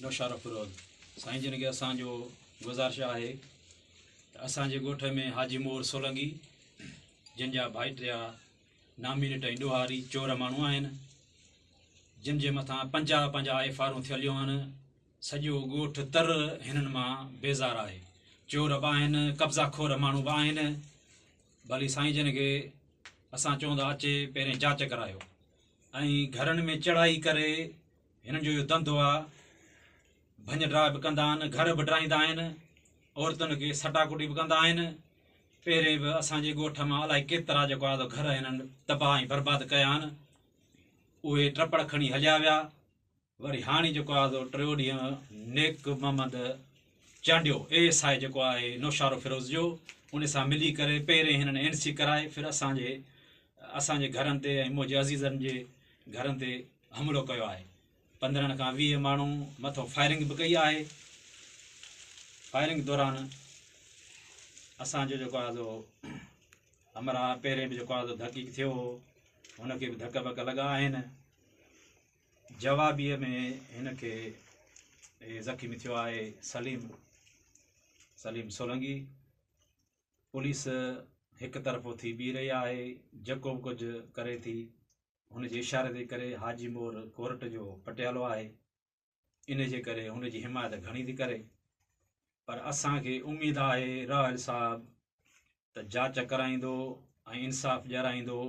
नौशारो फिरोज़ साईं जिन खे असांजो गुज़ारिश आहे त असांजे ॻोठ में हाजी मोर सोलंगी जिन जा भाइटिया नामी निट ऐं ॾोहारी चोर माण्हू आहिनि जिन जे मथां 50 एफआरूं थियलियूं आहिनि। सॼो ॻोठ तर हिननि मां बेज़ार आहे। चोर बि आहिनि, कब्ज़ाखोर माण्हू बि आहिनि। भली साईं जिन खे असां चवंदा अचे पहिरें जांच करायो। ऐं घरनि में चढ़ाई करे हिननि जो इहो धंधो आहे। भंज ड्रा बि कंदा आहिनि, घर बि ड्राईंदा आहिनि, औरतुनि खे सटाकुटी बि कंदा आहिनि। पहिरें बि असांजे ॻोठ मां अलाए केतिरा जेको आहे घर हिननि तबाह ऐं बर्बादु कया आहिनि। उहे ट्रपड़ खणी हलिया विया। वरी हाणे जेको आहे टियों ॾींहुं नेक मोहम्मद चांडियो ASI जेको आहे नौशारो फिरोज़ जो उन सां मिली करे पहिरें हिननि NC कराए फिर असांजे घरनि ते ऐं मुंहिंजे अज़ीज़नि जे घरनि ते हमिलो कयो आहे। 15 खां 20 माण्हू मथां फायरिंग बि कई आहे। फायरिंग दौरान असांजो जेको आहे हमरा पहिरें बि जेको आहे धकी थियो हुनखे बि धक वक लॻा आहिनि। जवाबीअ में हिनखे ज़ख़्मी थियो आहे सलीम सोलंगी। पुलिस हिकु तरफ़ो थी बीह रही आहे, जेको बि कुझु करे थी हुनजे इशारे ते करे। हाजी मोर कोर्ट जो पटियालो आहे, इन जे करे हुनजी हिमायत घणी थी करे। पर असांखे उमेदु आहे रॉयल साहब त जांच कराईंदो ऐं इंसाफ़ ॾियाराईंदो